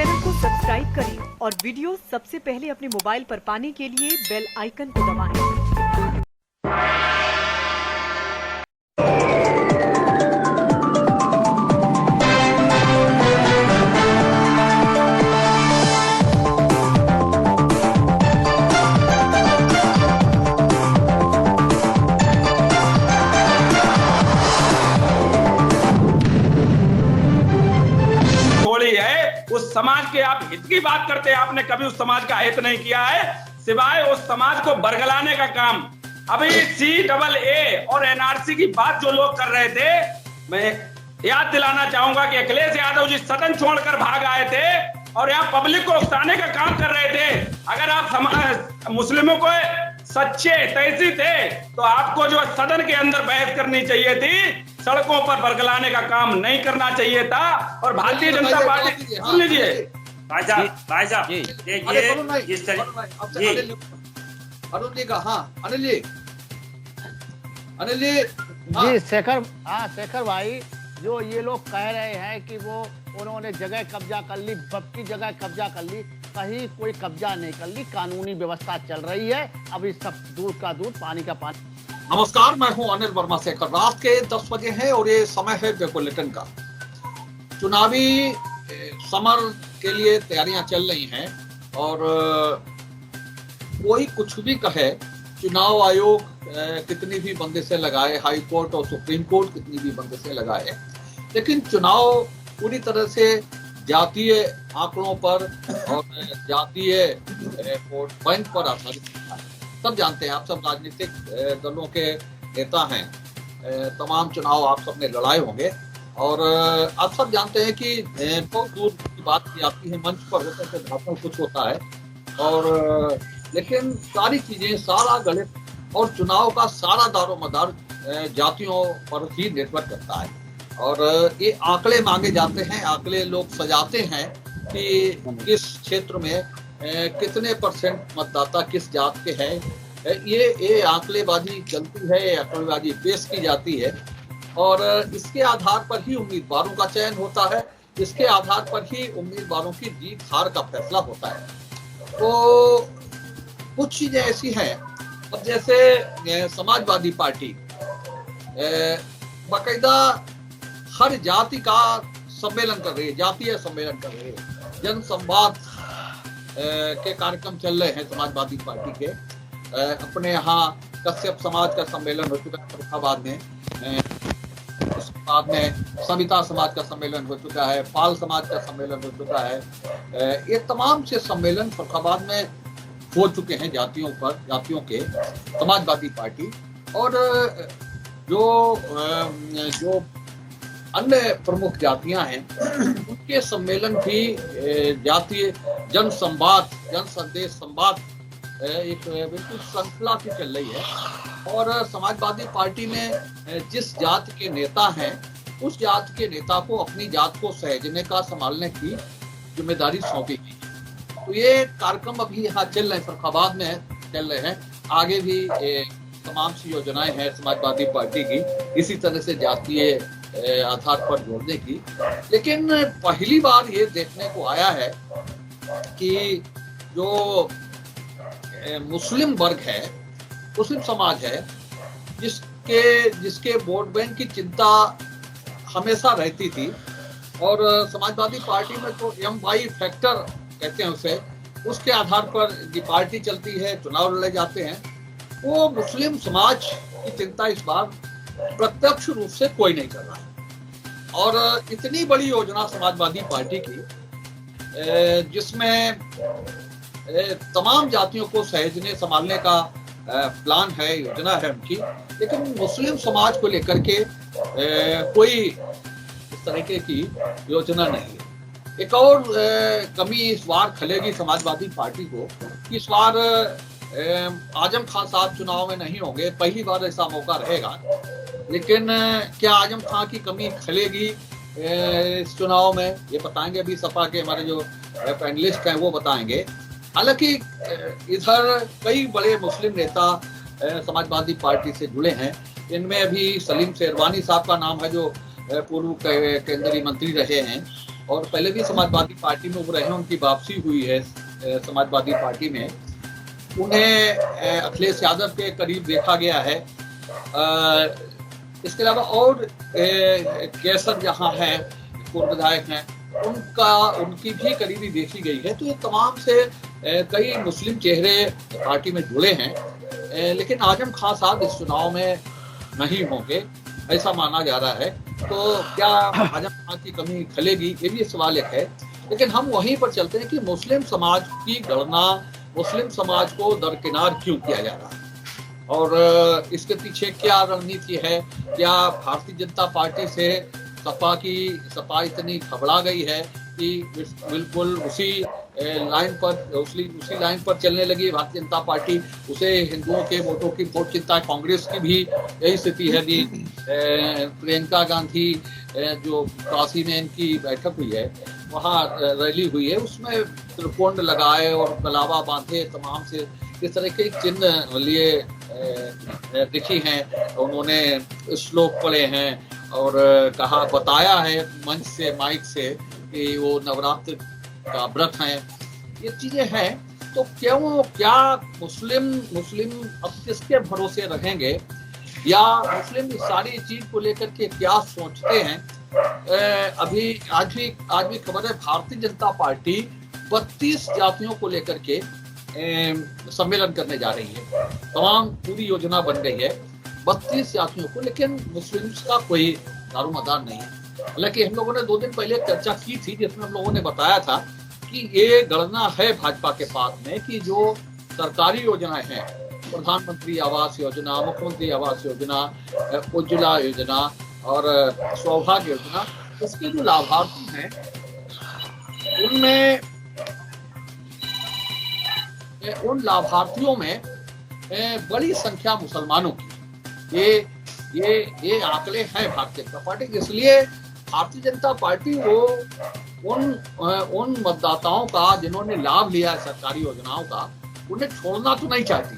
Channel को subscribe करें और वीडियो सबसे पहले अपने मोबाइल पर पाने के लिए बेल आइकन को दबाएं। उस समाज के आप हित की बात करते हैं, आपने कभी उस समाज का हित नहीं किया है सिवाय उस समाज को बरगलाने का काम। अभी CAA और NRC की बात जो लोग कर रहे थे, मैं याद दिलाना चाहूंगा कि अखिलेश यादव जी सदन छोड़कर भाग आए थे और यहाँ पब्लिक को उकसाने का काम कर रहे थे। अगर आप मुस्लिमों को सच्चे तैसी थे तो आपको जो सदन के अंदर बहस करनी चाहिए थी, सड़कों पर बरगलाने का काम नहीं करना चाहिए था। और भारतीय जनता पार्टी, सुन लीजिए भाई साहब ये इस तरह अरुण जी का, हाँ अनिल जी शेखर भाई, जो ये लोग कह रहे हैं कि वो उन्होंने जगह कब्जा कर ली, सबकी जगह कब्जा कर ली, कहीं कोई कब्जा नहीं कर ली, कानूनी व्यवस्था चल रही है। अभी सब दूध का दूध पानी का पानी। नमस्कार, मैं हूं अनिल वर्मा शेखर। रात के 10 बजे हैं और ये समय है द बुलेटिन का। चुनावी समर के लिए तैयारियां चल रही हैं और कोई कुछ भी कहे, चुनाव आयोग कितनी भी बंदिशें लगाए, हाई कोर्ट और सुप्रीम कोर्ट कितनी भी बंदिशें लगाए, लेकिन चुनाव पूरी तरह से जातीय आंकड़ों पर और जातीय वोट बैंक पर आधारित है। सब जानते हैं, आप सब राजनीतिक दलों के नेता हैं, तमाम चुनाव आप सबने लड़ाए होंगे और आप सब जानते हैं कि बहुत दूर की बात की आती है, मंच पर होता है भाषण कुछ होता है और लेकिन सारी चीजें, सारा गणित और चुनाव का सारा दारोमदार जातियों पर ही निर्भर करता है। और ये आंकड़े मांगे जाते हैं, आंकड़े लोग सजाते हैं कि किस क्षेत्र में कितने % मतदाता किस जात के हैं। ये आंकड़ेबाजी चलती है, आंकड़ेबाजी पेश की जाती है और इसके आधार पर ही उम्मीदवारों का चयन होता है, इसके आधार पर ही उम्मीदवारों की जीत हार का फैसला होता है। तो कुछ चीजें ऐसी हैं, अब जैसे समाजवादी पार्टी बाकायदा हर जाति का सम्मेलन कर रही है, जातीय सम्मेलन कर रही है, जन संवाद के कार्यक्रम चल रहे हैं समाजवादी पार्टी के। अपने यहाँ कश्यप समाज का सम्मेलन हो चुका है फरुखाबाद में, उसके बाद में सविता समाज का सम्मेलन हो चुका है, पाल समाज का सम्मेलन हो चुका है। ये तमाम से सम्मेलन फरुखाबाद में हो चुके हैं जातियों के समाजवादी पार्टी। और जो अन्य प्रमुख जातियां हैं उनके सम्मेलन भी जातीय जन संवाद, जन संदेश संवाद एक बिल्कुल श्रृंखला की चल रही है। और समाजवादी पार्टी में जिस जात के नेता हैं, उस जात के नेता को अपनी जात को सहेजने का, संभालने की जिम्मेदारी सौंपी गई। तो ये कार्यक्रम अभी यहाँ चल रहे हैं, फरुखाबाद में चल रहे हैं। आगे भी तमाम सी योजनाएं हैं समाजवादी पार्टी की इसी तरह से जातीय आधार पर जोड़ने की। लेकिन पहली बार ये देखने को आया है कि जो मुस्लिम वर्ग है, मुस्लिम समाज है, जिसके वोट बैंक की चिंता हमेशा रहती थी और समाजवादी पार्टी में तो MY फैक्टर कहते हैं उसे, उसके आधार पर ये पार्टी चलती है, चुनाव लड़े जाते हैं। वो मुस्लिम समाज की चिंता इस बार प्रत्यक्ष रूप से कोई नहीं कर रहा है। और इतनी बड़ी योजना समाजवादी पार्टी की, जिसमें तमाम जातियों को सहेजने संभालने का प्लान है, योजना है उनकी, लेकिन मुस्लिम समाज को लेकर के कोई इस तरीके की योजना नहीं है। एक और कमी इस बार खलेगी समाजवादी पार्टी को, इस बार आजम खान साहब चुनाव में नहीं होंगे, पहली बार ऐसा मौका रहेगा। लेकिन क्या आजम खान की कमी खलेगी इस चुनाव में, ये बताएंगे अभी सपा के हमारे जो पैनलिस्ट हैं वो बताएंगे। हालांकि इधर कई बड़े मुस्लिम नेता समाजवादी पार्टी से जुड़े हैं, इनमें अभी सलीम शेरवानी साहब का नाम है जो पूर्व केंद्रीय मंत्री रहे हैं और पहले भी समाजवादी पार्टी में वो रहे हैं, उनकी वापसी हुई है समाजवादी पार्टी में। उन्हें अखिलेश यादव के करीब देखा गया है। इसके अलावा और केसर जहाँ है, पूर्व विधायक हैं, उनकी भी करीबी देखी गई है। तो ये तमाम से कई मुस्लिम चेहरे पार्टी में जुड़े हैं, लेकिन आजम खान साहब इस चुनाव में नहीं होंगे ऐसा माना जा रहा है। तो क्या आजम खान की कमी खलेगी, ये भी सवाल एक है। लेकिन हम वहीं पर चलते हैं कि मुस्लिम समाज की गणना, मुस्लिम समाज को दरकिनार क्यों किया जा रहा है और इसके पीछे क्या रणनीति है। क्या भारतीय जनता पार्टी से सपा इतनी घबरा गई है कि बिल्कुल उसी लाइन पर चलने लगी भारतीय जनता पार्टी। उसे हिंदुओं के वोटों की बहुत चिंता है। कांग्रेस की भी यही स्थिति है कि प्रियंका गांधी जो काशी में इनकी बैठक हुई है, वहाँ रैली हुई है, उसमें त्रिकोण लगाए और गलावा बांधे, तमाम से इस तरह के चिन्ह लिए दिखी हैं। उन्होंने श्लोक पढ़े हैं और बताया है मंच से, माइक से कि वो नवरात्र का व्रत है। ये चीजें हैं। तो क्या मुस्लिम अब किसके भरोसे रहेंगे, या मुस्लिम इस सारी चीज को लेकर के क्या सोचते हैं। आज भी खबर है, भारतीय जनता पार्टी 32 जातियों को लेकर के सम्मेलन करने जा रही है। तमाम पूरी योजना बन गई है 32 जातियों को, लेकिन मुस्लिम्स का कोई दारोमदार नहीं है। हालांकि हम लोगों ने 2 दिन पहले चर्चा की थी, जिसमें हम लोगों ने बताया था कि ये गणना है भाजपा के पास में कि जो सरकारी योजनाएं हैं, प्रधानमंत्री आवास योजना, मुख्यमंत्री आवास योजना, उज्ज्वला योजना और सौभाग्य योजना, इसके जो लाभार्थी हैं उन लाभार्थियों में बड़ी संख्या मुसलमानों की। ये आंकड़े हैं भारतीय जनता पार्टी। इसलिए भारतीय जनता पार्टी वो उन मतदाताओं का जिन्होंने लाभ लिया है सरकारी योजनाओं का, उन्हें छोड़ना तो नहीं चाहती।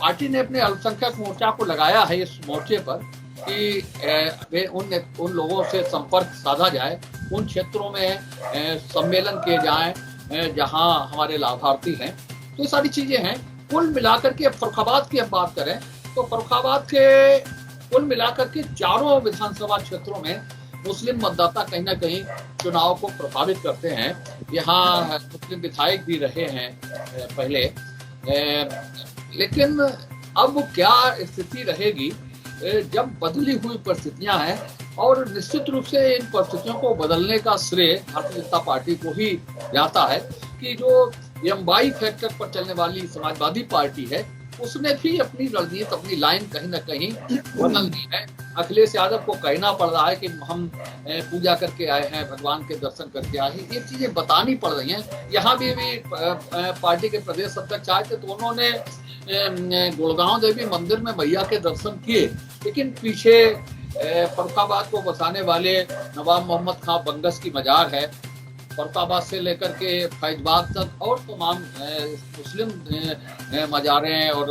पार्टी ने अपने अल्पसंख्यक मोर्चा को लगाया है इस मोर्चे पर कि वे उन लोगों से संपर्क साधा जाए, उन क्षेत्रों में सम्मेलन किए जाएं जहां हमारे लाभार्थी हैं। तो ये सारी चीजें हैं। कुल मिलाकर के फर्रुखाबाद की हम बात करें तो फर्रुखाबाद के कुल मिलाकर के 4 विधानसभा क्षेत्रों में मुस्लिम मतदाता कहीं ना कहीं चुनाव को प्रभावित करते हैं। यहाँ मुस्लिम विधायक भी रहे हैं पहले, लेकिन अब क्या स्थिति रहेगी जब बदली हुई परिस्थितियां हैं। और निश्चित रूप से इन परिस्थितियों को बदलने का श्रेय भारतीय जनता पार्टी को ही जाता है कि जो एमवाई फैक्टर पर चलने वाली समाजवादी पार्टी है, उसने भी अपनी रणनीति, अपनी लाइन कहीं ना कहीं बदल दी है। अखिलेश यादव को कहना पड़ रहा है कि हम पूजा करके आए हैं, भगवान के दर्शन करके आए हैं। ये चीजें बतानी पड़ रही हैं। यहाँ भी पार्टी के प्रदेश अध्यक्ष आए थे तो उन्होंने गुड़गांव देवी मंदिर में मैया के दर्शन किए, लेकिन पीछे फर्रुखाबाद को बसाने वाले नवाब मोहम्मद खां बंगस की मजार है। फर्रुखाबाद से लेकर के फैजबाद तक और तमाम मुस्लिम मजारें और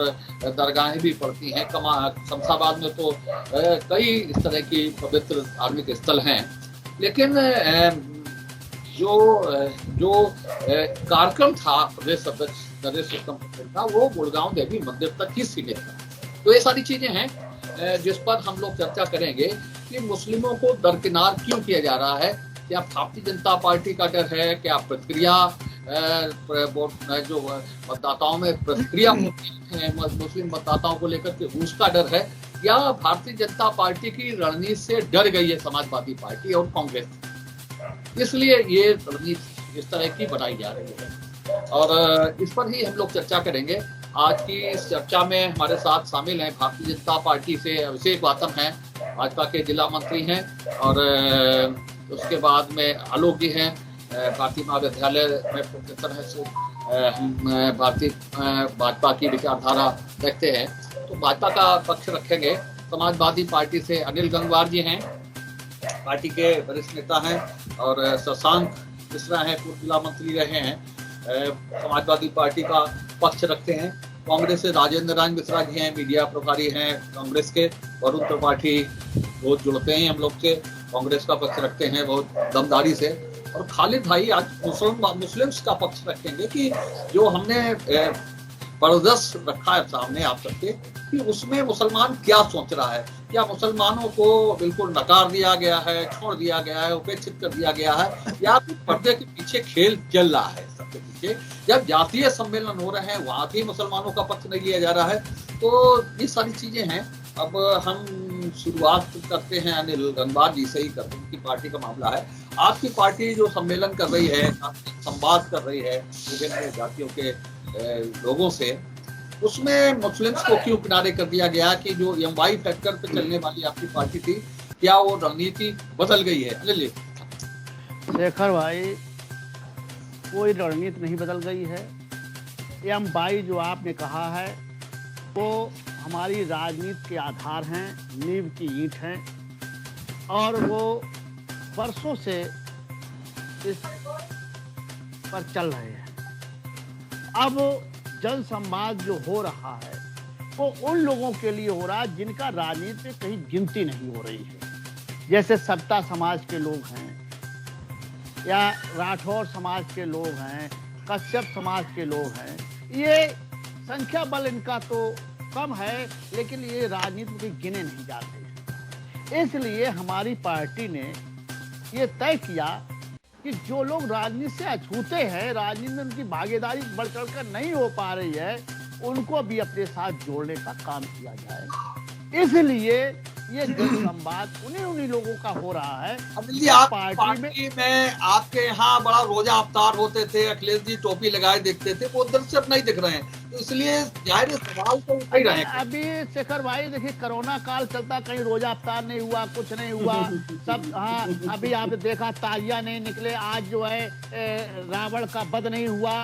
दरगाहें भी पड़ती हैं। शमशाबाद में तो कई इस तरह की पवित्र धार्मिक स्थल हैं। लेकिन जो कार्यक्रम था प्रदेश अध्यक्ष नरेश उत्तम पटेल का, वो गुड़गांव देवी मंदिर तक ही सीमित था। तो ये सारी चीजें हैं जिस पर हम लोग चर्चा करेंगे कि मुस्लिमों को दरकिनार क्यों किया जा रहा है। क्या भारतीय जनता पार्टी का डर है, क्या प्रतिक्रिया जो मतदाताओं में प्रतिक्रिया होती है मुस्लिम मतदाताओं को लेकर के उसका डर है, या भारतीय जनता पार्टी की रणनीति से डर गई है समाजवादी पार्टी और कांग्रेस, इसलिए ये रणनीति इस तरह की बनाई जा रही है। और इस पर ही हम लोग चर्चा करेंगे। आज की इस चर्चा में हमारे साथ शामिल हैं भारतीय जनता पार्टी से अभिषेक वातम हैं, भाजपा के जिला मंत्री हैं, और उसके बाद में आलोक जी हैं, भारतीय महाविद्यालय में प्रोफेसर हैं। हम भाजपा की विचारधारा रखते हैं तो भाजपा का पक्ष रखेंगे। समाजवादी पार्टी से अनिल गंगवार जी हैं, पार्टी के वरिष्ठ नेता हैं, और शशांक मिश्रा हैं, पूर्व जिला मंत्री रहे हैं, समाजवादी पार्टी का पक्ष रखते हैं। कांग्रेस से राजेंद्र राज मिश्रा जी हैं, मीडिया प्रभारी हैं कांग्रेस के। वरुण त्रिपाठी बहुत जुड़ते हैं हम लोग से, कांग्रेस का पक्ष रखते हैं बहुत दमदारी से, और खालिद भाई आज मुस्लिम्स का पक्ष रखेंगे कि जो हमने परदस रखा है सामने आप सबके कि उसमें मुसलमान क्या सोच रहा है, क्या मुसलमानों को बिल्कुल नकार दिया गया है, छोड़ दिया गया है, उपेक्षित कर दिया गया है, या फिर पर्दे के पीछे खेल चल रहा है सबके पीछे। जब जातीय सम्मेलन हो रहे हैं वहां भी मुसलमानों का पक्ष नहीं लिया जा रहा है। तो ये सारी चीजें हैं। अब हम शुरुआत करते हैं अनिल रंगबाज जी से ही करते हैं, उनकी पार्टी का मामला है। आपकी पार्टी जो सम्मेलन कर रही है, संवाद कर रही है विभिन्न जातियों के लोगों से, उसमें मुस्लिम्स को क्यों किनारे कर दिया गया कि जो एमवाई फैक्टर पे चलने वाली आपकी पार्टी थी, क्या वो रणनीति बदल गई है? अनिल शेखर भाई, कोई रणनीति नहीं बदल गई है। एमवाई जो आपने कहा है वो हमारी राजनीति के आधार हैं, नींव की ईंट हैं, और वो वर्षों से इस पर चल रहे हैं। अब जन संवाद जो हो रहा है वो उन लोगों के लिए हो रहा है जिनका राजनीति में कहीं गिनती नहीं हो रही है, जैसे सत्ता समाज के लोग हैं, या राठौर समाज के लोग हैं, कश्यप समाज के लोग हैं। ये संख्या बल इनका तो कम है, लेकिन ये राजनीति में गिने नहीं जाते। इसलिए हमारी पार्टी ने ये तय किया कि जो लोग राजनीति से अछूते हैं, राजनीति में उनकी भागीदारी बढ़ चढ़कर नहीं हो पा रही है, उनको भी अपने साथ जोड़ने का काम किया जाए। इसलिए ये जन संवाद उन्हीं लोगों का हो रहा है। आप पार्टी में आपके यहाँ बड़ा रोजा अवतार होते थे, अखिलेश जी टोपी लगाए देखते थे, वो उधर से अब नहीं दिख रहे हैं, तो इसलिए जाहिर सवाल तो उठ ही रहे हैं। अभी शेखर भाई देखिए, कोरोना काल चलता, कहीं रोजा अवतार नहीं हुआ, कुछ नहीं हुआ सब। हाँ, अभी आपने देखा ताजिया नहीं निकले, आज जो है रावण का वध नहीं हुआ।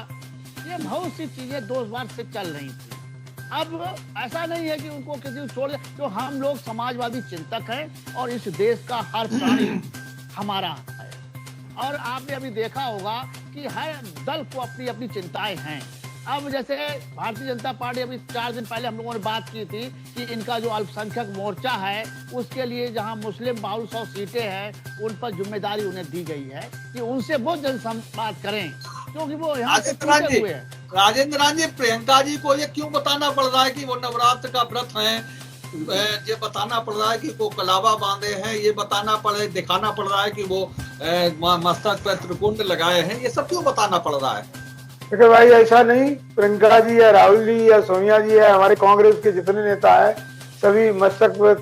ये बहुत सी चीजें 2 वर्ष से चल रही थी। अब ऐसा नहीं है कि उनको किसी को छोड़ दे। तो हम लोग समाजवादी चिंतक हैं और इस देश का हर प्राणी हमारा है। और आपने अभी देखा होगा कि हर दल को अपनी अपनी चिंताएं हैं। अब जैसे भारतीय जनता पार्टी, अभी 4 दिन पहले हम लोगों ने बात की थी कि इनका जो अल्पसंख्यक मोर्चा है उसके लिए जहां मुस्लिम 1200 सीटें हैं उन पर जिम्मेदारी उन्हें दी गई है कि उनसे वो जनसंवाद करें, क्योंकि वो यहाँ से टूटे हुए हैं। राजेंद्र जी, प्रियंका जी को ये क्यों बताना पड़ रहा है कि वो नवरात्र का व्रत है, ये बताना पड़ रहा है कि वो कलावा बांधे हैं, ये दिखाना पड़ रहा है कि वो मस्तक पर त्रिकुंड लगाए हैं, ये सब क्यों बताना पड़ रहा है? देखिए भाई, ऐसा नहीं। प्रियंका जी या राहुल जी या सोनिया जी या हमारे कांग्रेस के जितने नेता है, सभी मस्तक पर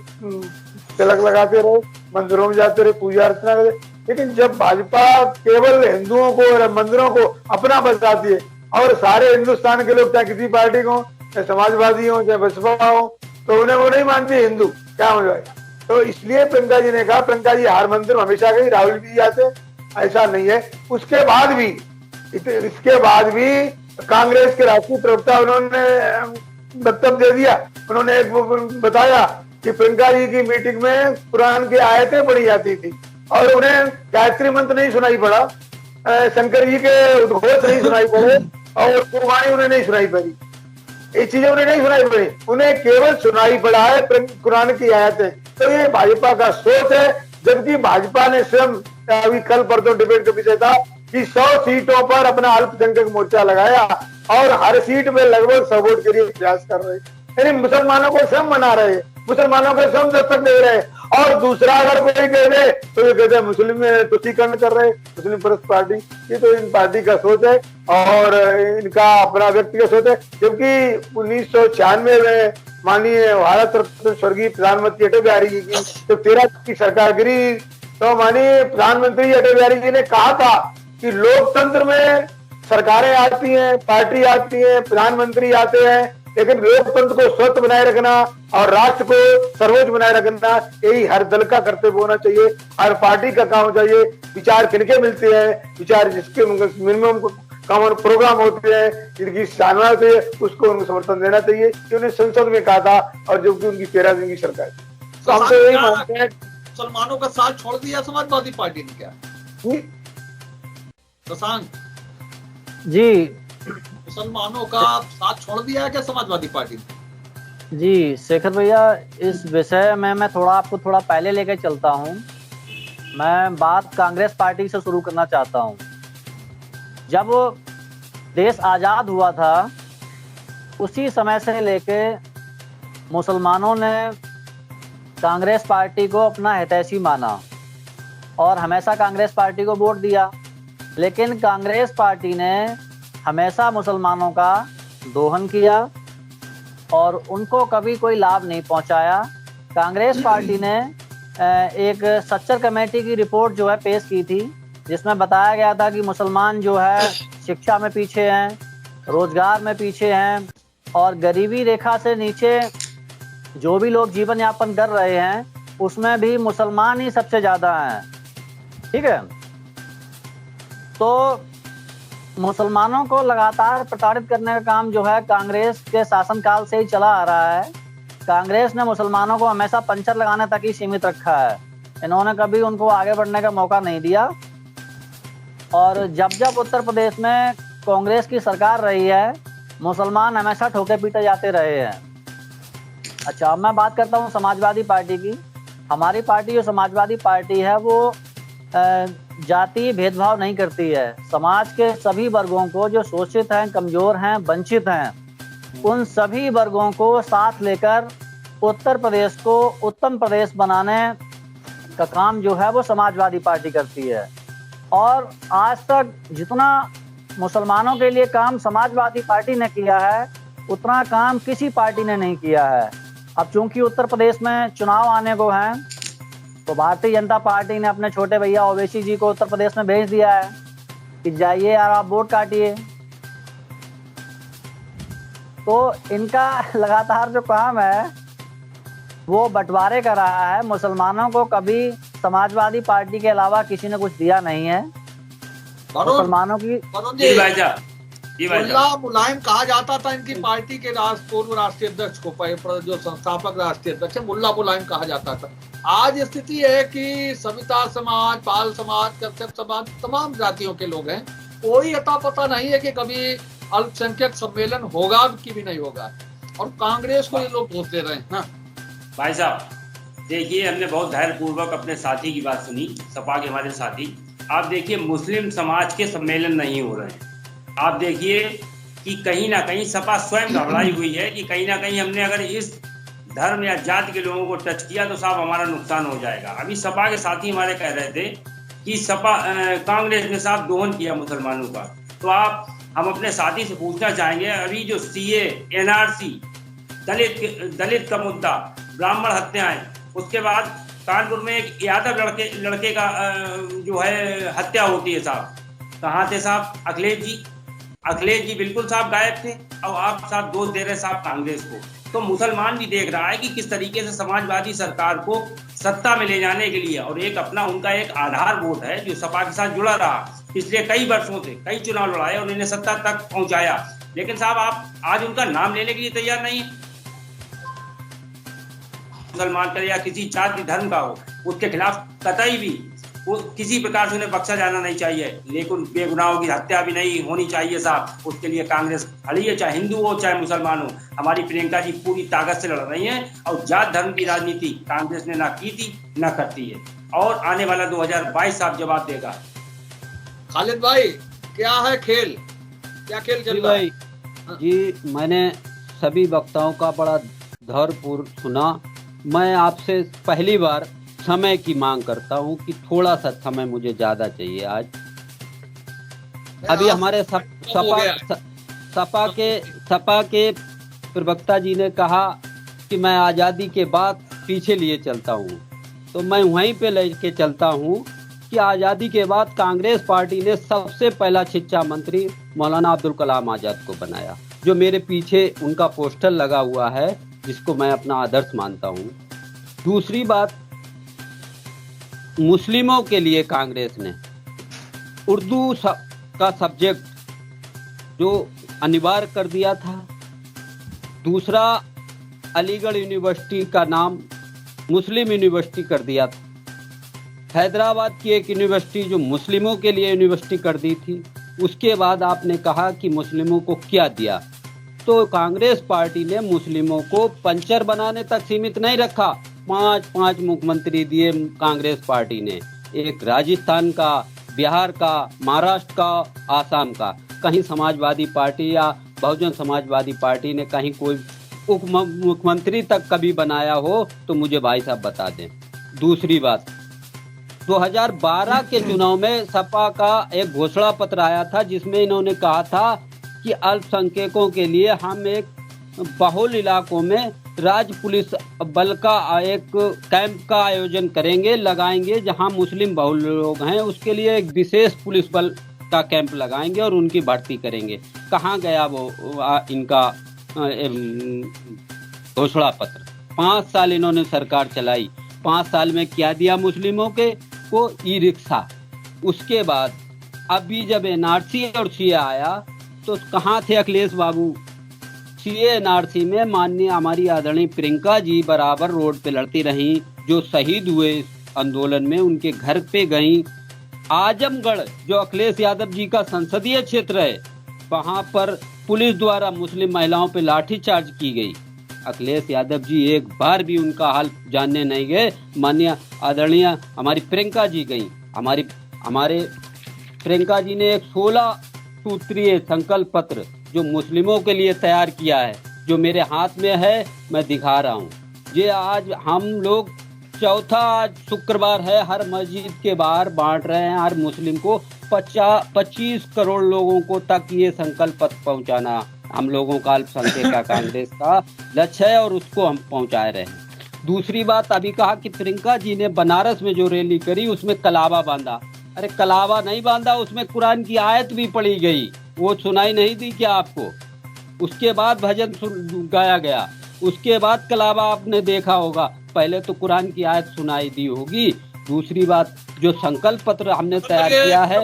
तिलक लगाते रहे, मंदिरों में जाते रहे, पूजा अर्चना करते। लेकिन जब भाजपा केवल हिंदुओं को और मंदिरों को अपना बताती है और सारे हिंदुस्तान के लोग, चाहे किसी पार्टी को, चाहे समाजवादी हो, चाहे बसपा हो, तो उन्हें वो नहीं मानती हिंदू क्या हो जाए। तो इसलिए प्रियंका जी ने कहा, प्रियंका जी हर मंदिर में हमेशा गई, राहुल जी जाते, ऐसा नहीं है। इसके बाद भी कांग्रेस के राष्ट्रीय प्रवक्ता उन्होंने वक्तव्य दे दिया। उन्होंने बताया कि प्रियंका जी की मीटिंग में कुरान की आयतें पढ़ी जाती थी और उन्हें गायत्री मंत्र नहीं सुनाई पड़ा, शंकर जी के उद्घोष नहीं सुनाई पड़े और कुर्बानी उन्हें नहीं सुनाई पड़ी। ये चीजें उन्हें नहीं सुनाई पड़ी, उन्हें केवल सुनाई पड़ा है कुरान की आयतें। तो ये भाजपा का सोच है। जबकि भाजपा ने स्वयं, अभी कल परसों डिबेट का विषय था कि 100 सीटों पर अपना अल्पसंख्यक मोर्चा लगाया और हर सीट में लगभग 100 वोट के लिए प्रयास कर रहे, यानी मुसलमानों को स्वयं मना रहे, मुसलमानों को स्वयं दस्तक दे रहे। और दूसरा अगर कोई कह दे तो ये कहते हैं मुस्लिम में तुष्टीकरण कर रहे, मुस्लिम परस्त पार्टी। ये तो इन पार्टी का सोच है और इनका अपना व्यक्तिगत सोच है। जबकि 1996 में माननीय भारत रत्न स्वर्गीय प्रधानमंत्री अटल बिहारी जी की जब 13 की सरकार गिरी, तो माननीय प्रधानमंत्री अटल बिहारी जी ने कहा था कि लोकतंत्र में सरकारें आती हैं, पार्टी आती है, प्रधानमंत्री आते हैं, लेकिन लोकतंत्र को स्वस्थ बनाए रखना और राष्ट्र को सर्वोच्च बनाए रखना यही हर दल का कर्तव्य होना चाहिए, हर पार्टी का काम चाहिए। विचार किनके मिलते हैं, विचार जिसके मिनिमम कॉमन प्रोग्राम होते हैं, जिनकी साधना होती है, उसको उनको समर्थन देना चाहिए। कि उन्हें संसद में कहा था और जबकि उनकी 13 दिन की सरकार। तो हम तो यही मानते हैं। मुसलमानों का साथ छोड़ दिया समाजवादी पार्टी ने क्या? प्रशांत जी, मुसलमानों का साथ छोड़ दिया है क्या समाजवादी पार्टी ने? जी शेखर भैया, इस विषय में मैं आपको थोड़ा पहले लेकर चलता हूँ मैं बात कांग्रेस पार्टी से शुरू करना चाहता हूं। जब देश आज़ाद हुआ था उसी समय से लेके मुसलमानों ने कांग्रेस पार्टी को अपना हितैषी माना और हमेशा कांग्रेस पार्टी को वोट दिया, लेकिन कांग्रेस पार्टी ने हमेशा मुसलमानों का दोहन किया और उनको कभी कोई लाभ नहीं पहुंचाया। कांग्रेस पार्टी ने एक सच्चर कमेटी की रिपोर्ट जो है पेश की थी, जिसमें बताया गया था कि मुसलमान जो है शिक्षा में पीछे हैं, रोजगार में पीछे हैं और गरीबी रेखा से नीचे जो भी लोग जीवन यापन कर रहे हैं उसमें भी मुसलमान ही सबसे ज़्यादा हैं। ठीक है, तो मुसलमानों को लगातार प्रताड़ित करने का काम जो है कांग्रेस के शासनकाल से ही चला आ रहा है। कांग्रेस ने मुसलमानों को हमेशा पंचर लगाने तक ही सीमित रखा है, इन्होंने कभी उनको आगे बढ़ने का मौका नहीं दिया। और जब जब उत्तर प्रदेश में कांग्रेस की सरकार रही है मुसलमान हमेशा ठोके पीटे जाते रहे हैं। अच्छा, अब मैं बात करता हूँ समाजवादी पार्टी की। हमारी पार्टी जो समाजवादी पार्टी है वो जाति भेदभाव नहीं करती है। समाज के सभी वर्गों को जो शोषित हैं, कमजोर हैं, वंचित हैं, उन सभी वर्गों को साथ लेकर उत्तर प्रदेश को उत्तम प्रदेश बनाने का काम जो है वो समाजवादी पार्टी करती है। और आज तक जितना मुसलमानों के लिए काम समाजवादी पार्टी ने किया है उतना काम किसी पार्टी ने नहीं किया है। अब चूंकि उत्तर प्रदेश में चुनाव आने को हैं तो भारतीय जनता पार्टी ने अपने छोटे भैया ओवैसी जी को उत्तर प्रदेश में भेज दिया है कि जाइए यार आप वोट काटिए। तो इनका लगातार जो काम है वो बंटवारे कर रहा है। मुसलमानों को कभी समाजवादी पार्टी के अलावा किसी ने कुछ दिया नहीं है। मुसलमानों की मुल्ला मुलायम कहा जाता था इनकी पार्टी के पूर्व राष्ट्रीय अध्यक्ष को, जो संस्थापक राष्ट्रीय अध्यक्ष है मुल्ला मुलायम कहा जाता था। आज स्थिति है कि सविता समाज, पाल समाज, कश्यप समाज, तमाम जातियों के लोग हैं। कोई अता पता नहीं है कि कभी अल्पसंख्यक सम्मेलन होगा कि भी नहीं होगा, और कांग्रेस को ये लोग दोष दे रहे हैं ना। भाई साहब देखिए, हमने बहुत धैर्य पूर्वक अपने साथी की बात सुनी, सपा के हमारे साथी। आप देखिए मुस्लिम समाज के सम्मेलन नहीं हो रहे हैं। आप देखिए कि कहीं ना कहीं सपा स्वयं घबराई हुई है कि कहीं ना कहीं हमने अगर इस धर्म या जाति के लोगों को टच किया तो साहब हमारा नुकसान हो जाएगा। अभी सपा के साथी हमारे कह रहे थे कि सपा कांग्रेस ने साहब दोहन किया मुसलमानों का। तो हम अपने साथी से पूछना चाहेंगे, अभी जो सीए, एनआरसी, दलित का मुद्दा, ब्राह्मण हत्याएं, उसके बाद कानपुर में एक यादव लड़के का जो है हत्या होती है साहब, कहाँ थे साहब? अखिलेश जी बिल्कुल साहब गायब थे और आप साहब दोष दे रहे साहब कांग्रेस को। तो मुसलमान भी देख रहा है कि किस तरीके से समाजवादी सरकार को सत्ता में ले जाने के लिए, और एक अपना उनका एक आधार वोट है जो सपा के साथ जुड़ा रहा पिछले कई वर्षों से, कई चुनाव लड़ाए और उन्हें सत्ता तक पहुंचाया। लेकिन साहब आप आज उनका नाम लेने के लिए तैयार नहीं है। मुसलमान का या किसी जाति धर्म का हो, उसके खिलाफ कतई भी किसी प्रकार से उन्हें बख्शा जाना नहीं चाहिए, लेकिन बेगुनाहों की हत्या भी नहीं होनी चाहिए साहब। उसके लिए कांग्रेस खड़ी है, चाहे हिंदू हो चाहे मुसलमान हो। हमारी प्रियंका जी पूरी ताकत से लड़ रही हैं और जात धर्म की राजनीति कांग्रेस ने ना की थी ना करती है, और आने वाला 2022 साहब जवाब देगा। खालिद भाई क्या है खेल, क्या खेल चल रहा है? जी मैंने सभी वक्ताओं का बड़ा धैर्यपूर्वक सुना। मैं आपसे पहली बार समय की मांग करता हूं कि थोड़ा सा समय मुझे ज्यादा चाहिए आज। अभी हमारे सपा के प्रवक्ता जी ने कहा कि मैं आज़ादी के बाद पीछे लिए चलता हूं, तो मैं वहीं पे लेके चलता हूं कि आज़ादी के बाद कांग्रेस पार्टी ने सबसे पहला शिक्षा मंत्री मौलाना अब्दुल कलाम आज़ाद को बनाया, जो मेरे पीछे उनका पोस्टर लगा हुआ है, जिसको मैं अपना आदर्श मानता हूं। दूसरी बात, मुस्लिमों के लिए कांग्रेस ने उर्दू का सब्जेक्ट जो अनिवार्य कर दिया था। दूसरा, अलीगढ़ यूनिवर्सिटी का नाम मुस्लिम यूनिवर्सिटी कर दिया था। हैदराबाद की एक यूनिवर्सिटी जो मुस्लिमों के लिए यूनिवर्सिटी कर दी थी, उसके बाद आपने कहा कि मुस्लिमों को क्या दिया। तो कांग्रेस पार्टी ने मुस्लिमों को पंचर बनाने तक सीमित नहीं रखा। 5 मुख्यमंत्री दिए कांग्रेस पार्टी ने, एक राजस्थान का, बिहार का, महाराष्ट्र का, आसाम का। कहीं समाजवादी पार्टी या बहुजन समाजवादी पार्टी ने कहीं कोई उप मुख्यमंत्री तक कभी बनाया हो तो मुझे भाई साहब बता दें। दूसरी बात, 2012 के चुनाव में सपा का एक घोषणा पत्र आया था जिसमें इन्होंने कहा था कि अल्पसंख्यकों के लिए हम एक बहुल इलाकों में राज्य पुलिस बल का एक कैंप का आयोजन करेंगे, लगाएंगे, जहां मुस्लिम बहुल लोग हैं उसके लिए एक विशेष पुलिस बल का कैंप लगाएंगे और उनकी भर्ती करेंगे। कहाँ गया वो इनका घोषणा पत्र? 5 साल इन्होंने सरकार चलाई, 5 साल में क्या दिया मुस्लिमों के को? E rickshaw. उसके बाद अभी जब एनआरसी और सीए आया तो कहाँ थे अखिलेश बाबू? सीए एनआरसी में माननीय हमारी आदरणीय प्रियंका जी बराबर रोड पे लड़ती रहीं, जो शहीद हुए इस आंदोलन में उनके घर पे गईं। आजमगढ़ जो अखिलेश यादव जी का संसदीय क्षेत्र है, वहां पर पुलिस द्वारा मुस्लिम महिलाओं पे लाठीचार्ज की गई। अखिलेश यादव जी एक बार भी उनका हाल जानने नहीं गए। माननीय आदरणीय हमारी प्रियंका जी गई। हमारे प्रियंका जी ने एक 16 सूत्रीय संकल्प पत्र जो मुस्लिमों के लिए तैयार किया है, जो मेरे हाथ में है, मैं दिखा रहा हूँ। ये आज हम लोग चौथा आज शुक्रवार है, हर मस्जिद के बाहर बांट रहे हैं। हर मुस्लिम को 25 करोड़ लोगों को तक ये संकल्प पत्र पहुंचाना हम लोगों का, अल्पसंख्यक का कांग्रेस का लक्ष्य है और उसको हम पहुंचा रहे हैं। दूसरी बात, अभी कहा कि प्रियंका जी ने बनारस में जो रैली करी उसमें कलावा बांधा। अरे कलावा नहीं बांधा, उसमें कुरान की आयत भी पढ़ी गई, वो सुनाई नहीं दी क्या आपको? उसके बाद भजन गाया गया, उसके बाद कलावा आपने देखा होगा, पहले तो कुरान की आयत सुनाई दी होगी। दूसरी बात, जो संकल्प पत्र हमने तैयार किया है,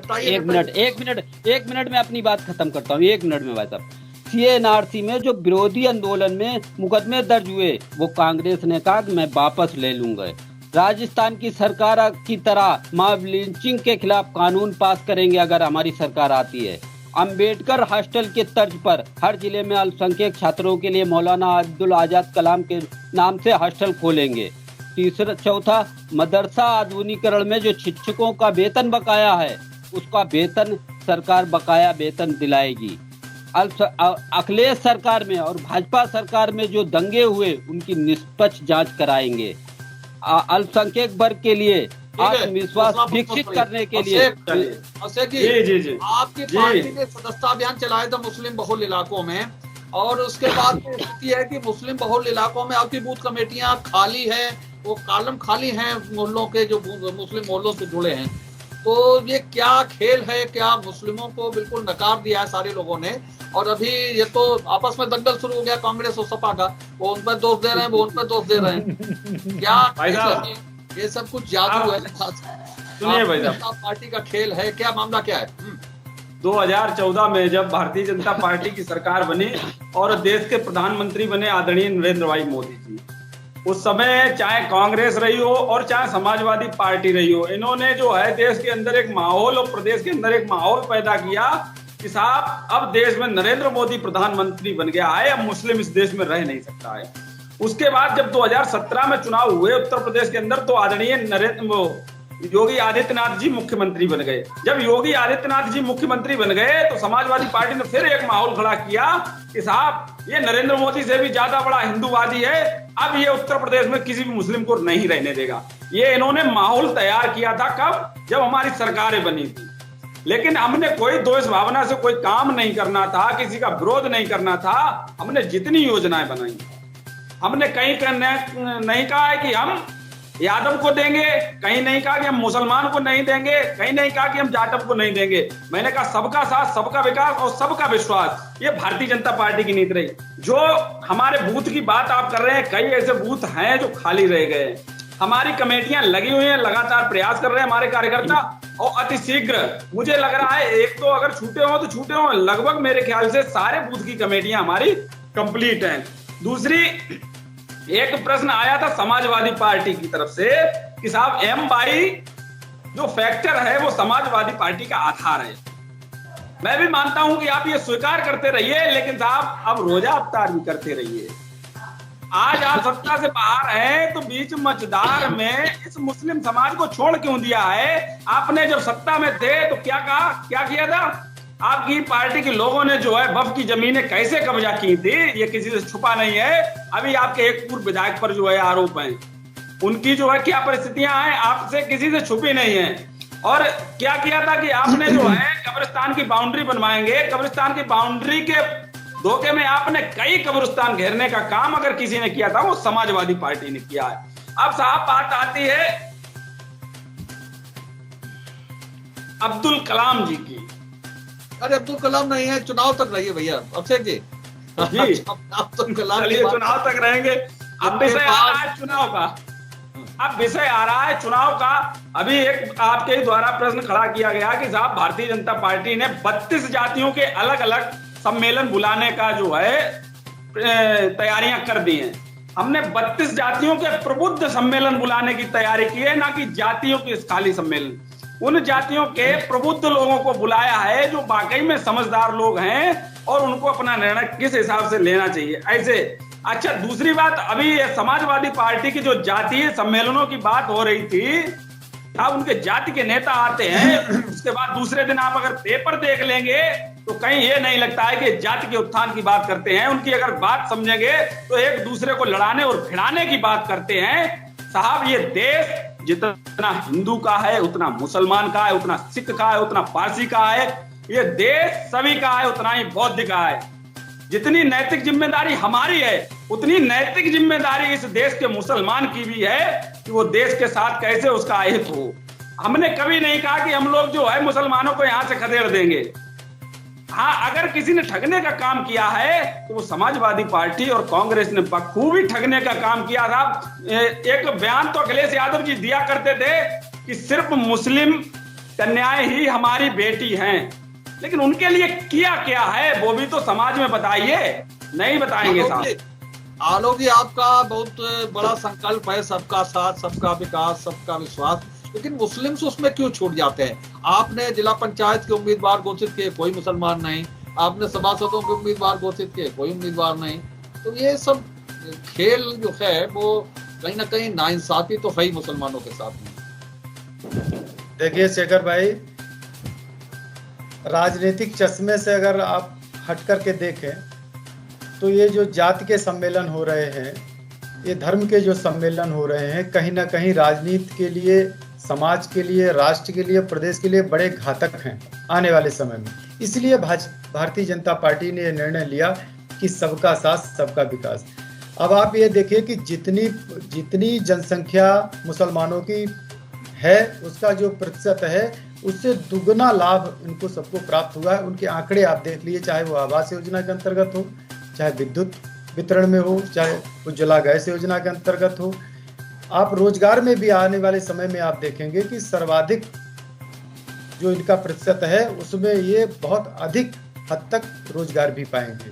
एक मिनट में अपनी बात खत्म करता हूँ, 1 मिनट में भाई साहब। सीएनआरसी में जो विरोधी आंदोलन में मुकदमे दर्ज हुए, वो कांग्रेस ने कहा कि मैं वापस ले लूंगा। राजस्थान की सरकार की तरह मॉब लिंचिंग के खिलाफ कानून पास करेंगे अगर हमारी सरकार आती है। अंबेडकर हॉस्टल के तर्ज पर हर जिले में अल्पसंख्यक छात्रों के लिए मौलाना अब्दुल आजाद कलाम के नाम से हॉस्टल खोलेंगे। चौथा, मदरसा आधुनिकीकरण में जो शिक्षकों का वेतन बकाया है, उसका वेतन सरकार बकाया वेतन दिलाएगी। अखिलेश सरकार में और भाजपा सरकार में जो दंगे हुए, उनकी निष्पक्ष जांच कराएंगे। अल्पसंख्यक वर्ग के लिए आत्मविश्वास विकसित करने के लिए जी आपकी पार्टी ने सदस्यता अभियान चलाया था मुस्लिम बहुल इलाकों में, और उसके बाद स्थिति है कि मुस्लिम बहुल इलाकों में आपकी बूथ कमेटियां खाली है, वो कॉलम खाली हैं मोहल्लों के, जो मुस्लिम मोहल्लों से जुड़े हैं। तो ये क्या खेल है? क्या मुस्लिमों को बिल्कुल नकार दिया है सारे लोगों ने, और अभी ये तो आपस में दंगल शुरू हो गया कांग्रेस और सपा का, वो उन पर दोष दे रहे हैं, वो उन पर दोष दे रहे हैं। क्या ये सब कुछ जादू है? सुनिए भाई साहब, पार्टी का खेल है, क्या मामला क्या है? 2014 में जब भारतीय जनता पार्टी की सरकार बनी और देश के प्रधानमंत्री बने आदरणीय नरेंद्र भाई मोदी जी, उस समय चाहे कांग्रेस रही हो और चाहे समाजवादी पार्टी रही हो, इन्होंने जो है देश के अंदर एक माहौल और प्रदेश के अंदर एक माहौल पैदा किया कि साहब अब देश में नरेंद्र मोदी प्रधानमंत्री बन गया है, अब मुस्लिम इस देश में रह नहीं सकता है। उसके बाद जब 2017 में चुनाव हुए उत्तर प्रदेश के अंदर, तो आदरणीय योगी आदित्यनाथ जी मुख्यमंत्री बन गए। जब योगी आदित्यनाथ जी मुख्यमंत्री बन गए तो समाजवादी पार्टी ने फिर एक माहौल खड़ा किया कि साहब ये नरेंद्र मोदी से भी ज्यादा बड़ा हिंदूवादी है, अब ये उत्तर प्रदेश में किसी भी मुस्लिम को नहीं रहने देगा। ये इन्होंने माहौल तैयार किया था कब? जब हमारी सरकारें बनी थी। लेकिन हमने कोई द्वेष भावना से कोई काम नहीं करना था, किसी का विरोध नहीं करना था। हमने जितनी योजनाएं बनाई, हमने कहीं नहीं कहा है कि हम यादव को देंगे, कहीं नहीं कहा कि हम मुसलमान को नहीं देंगे, कहीं नहीं कहा कि हम जाटव को नहीं देंगे। मैंने कहा सबका साथ, सबका विकास और सबका विश्वास, ये भारतीय जनता पार्टी की नीति रही। जो हमारे बूथ की बात आप कर रहे हैं, कई ऐसे बूथ हैं जो खाली रह गए। हमारी कमेटियां लगी हुई हैं, लगातार प्रयास कर रहे हैं हमारे कार्यकर्ता, और अति शीघ्र मुझे लग रहा है एक तो अगर छूटे हो तो छूटे हो, लगभग मेरे ख्याल से सारे बूथ की कमेटियां हमारी कंप्लीट हैं। दूसरी, एक प्रश्न आया था समाजवादी पार्टी की तरफ से कि साहब M22 जो फैक्टर है वो समाजवादी पार्टी का आधार है। मैं भी मानता हूं कि आप ये स्वीकार करते रहिए, लेकिन साहब अब रोजा अफ्तार भी करते रहिए। आज आप सत्ता से बाहर हैं तो बीच मझधार में इस मुस्लिम समाज को छोड़ क्यों दिया है? आपने जब सत्ता में थे तो क्या कहा, क्या किया था? आपकी पार्टी के लोगों ने जो है वक्फ की जमीनें कैसे कब्जा की थी, ये किसी से छुपा नहीं है। अभी आपके एक पूर्व विधायक पर जो है आरोप है, उनकी जो है क्या परिस्थितियां हैं आपसे किसी से छुपी नहीं है। और क्या किया था कि आपने जो है कब्रिस्तान की बाउंड्री बनवाएंगे, कब्रिस्तान की बाउंड्री के धोखे में आपने कई कब्रिस्तान घेरने का काम अगर किसी ने किया था वो समाजवादी पार्टी ने किया है। अब साहब बात आती है अब्दुल कलाम जी की। अरे अब्दुल कलाम नहीं है, चुनाव तक रहिए भैया अभिषेक जी। अब्दुल कलाम चुनाव तक रहेंगे। अब विषय आ रहा है चुनाव का, अब विषय आ रहा है चुनाव का। अभी एक आपके द्वारा प्रश्न खड़ा किया गया कि साहब भारतीय जनता पार्टी ने 32 जातियों के अलग अलग सम्मेलन बुलाने का जो है तैयारियां कर दी हैं। हमने 32 जातियों के प्रबुद्ध सम्मेलन बुलाने की तैयारी की है, ना कि जातियों के खाली सम्मेलन। उन जातियों के प्रबुद्ध लोगों को बुलाया है जो वाकई में समझदार लोग हैं और उनको अपना निर्णय किस हिसाब से लेना चाहिए ऐसे। अच्छा, दूसरी बात, अभी ये समाजवादी पार्टी की जो जातीय सम्मेलनों की बात हो रही थी, अब उनके जाति के नेता आते हैं, उसके बाद दूसरे दिन आप अगर पेपर देख लेंगे तो कहीं ये नहीं लगता है कि जाति के उत्थान की बात करते हैं। उनकी अगर बात समझेंगे तो एक दूसरे को लड़ाने और भिड़ाने की बात करते हैं। साहब, ये देश जितना हिंदू का है, उतना मुसलमान का है, उतना सिख का है, उतना पारसी का है। ये देश सभी का है, उतना ही बौद्ध का है। जितनी नैतिक जिम्मेदारी हमारी है, उतनी नैतिक जिम्मेदारी इस देश के मुसलमान की भी है कि वो देश के साथ कैसे उसका हित हो। हमने कभी नहीं कहा कि हम लोग जो है मुसलमानों को यहां से खदेड़ देंगे। हाँ, अगर किसी ने ठगने का काम किया है तो वो समाजवादी पार्टी और कांग्रेस ने बखूबी ठगने का काम किया था। एक बयान तो अखिलेश यादव जी दिया करते थे कि सिर्फ मुस्लिम कन्याएं ही हमारी बेटी हैं, लेकिन उनके लिए किया क्या है वो भी तो समाज में बताइए। नहीं बताएंगे साहब। आलोक जी, आपका बहुत बड़ा संकल्प है, सबका साथ, सबका विकास, सबका विश्वास, लेकिन मुस्लिम्स उसमें क्यों छूट जाते हैं? आपने जिला पंचायत के उम्मीदवार घोषित किए, कोई मुसलमान नहीं। आपने सभासदों के उम्मीदवार घोषित किए, कोई उम्मीदवार नहीं। तो ये सब खेल जो है वो कहीं ना कहीं नाइंसाफी तो है ही मुसलमानों के साथ में। देखिए शेखर भाई, राजनीतिक चश्मे से अगर आप हट करके देखें तो ये जो जाति के सम्मेलन हो रहे हैं, ये धर्म के जो सम्मेलन हो रहे हैं, कहीं ना कहीं राजनीति के लिए, समाज के लिए, राष्ट्र के लिए, प्रदेश के लिए बड़े घातक हैं आने वाले समय में। इसलिए भारतीय जनता पार्टी ने यह निर्णय लिया कि सबका साथ, सबका विकास। अब आप ये देखिए कि जितनी जनसंख्या मुसलमानों की है, उसका जो प्रतिशत है उससे दुगना लाभ इनको सबको प्राप्त हुआ है। उनके आंकड़े आप देख लीजिए, चाहे वो आवास योजना के अंतर्गत हो, चाहे विद्युत वितरण में हो, चाहे उज्ज्वला गैस योजना के अंतर्गत हो। आप रोजगार में भी आने वाले समय में आप देखेंगे कि सर्वाधिक जो इनका प्रतिशत है उसमें ये बहुत अधिक हद तक रोजगार भी पाएंगे,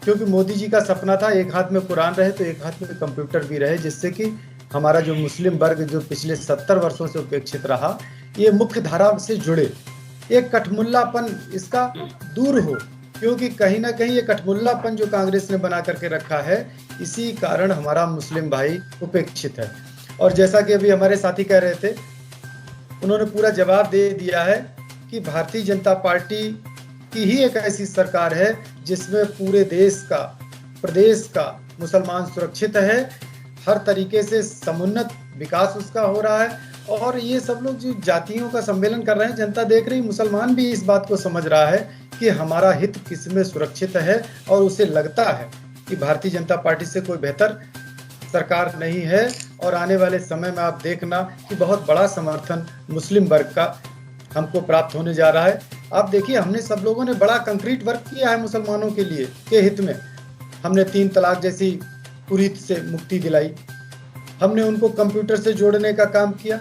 क्योंकि मोदी जी का सपना था एक हाथ में कुरान रहे तो एक हाथ में कंप्यूटर भी रहे, जिससे कि हमारा जो मुस्लिम वर्ग जो पिछले 70 वर्षों से उपेक्षित रहा, ये मुख्य धारा से जुड़े, एक कठमुल्लापन इसका दूर हो। क्योंकि कहीं ना कहीं ये कठमुल्लापन जो कांग्रेस ने बना करके रखा है, इसी कारण हमारा मुस्लिम भाई उपेक्षित है। और जैसा कि अभी हमारे साथी कह रहे थे, उन्होंने पूरा जवाब दे दिया है कि भारतीय जनता पार्टी की ही एक ऐसी सरकार है जिसमें पूरे देश का, प्रदेश का मुसलमान सुरक्षित है, हर तरीके से समुन्नत विकास उसका हो रहा है। और ये सब लोग जो जातियों का सम्मेलन कर रहे हैं, जनता देख रही, मुसलमान भी इस बात को समझ रहा है कि हमारा हित किसमें सुरक्षित है, और उसे लगता है कि भारतीय जनता पार्टी से कोई बेहतर सरकार नहीं है। और आने वाले समय में आप देखना कि बहुत बड़ा समर्थन मुस्लिम वर्ग का हमको प्राप्त होने जा रहा है। आप देखिए, हमने सब लोगों ने बड़ा कंक्रीट वर्क किया है मुसलमानों के लिए, के हित में। हमने 3 तलाक जैसी कुरीत से मुक्ति दिलाई, हमने उनको कंप्यूटर से जोड़ने का काम किया।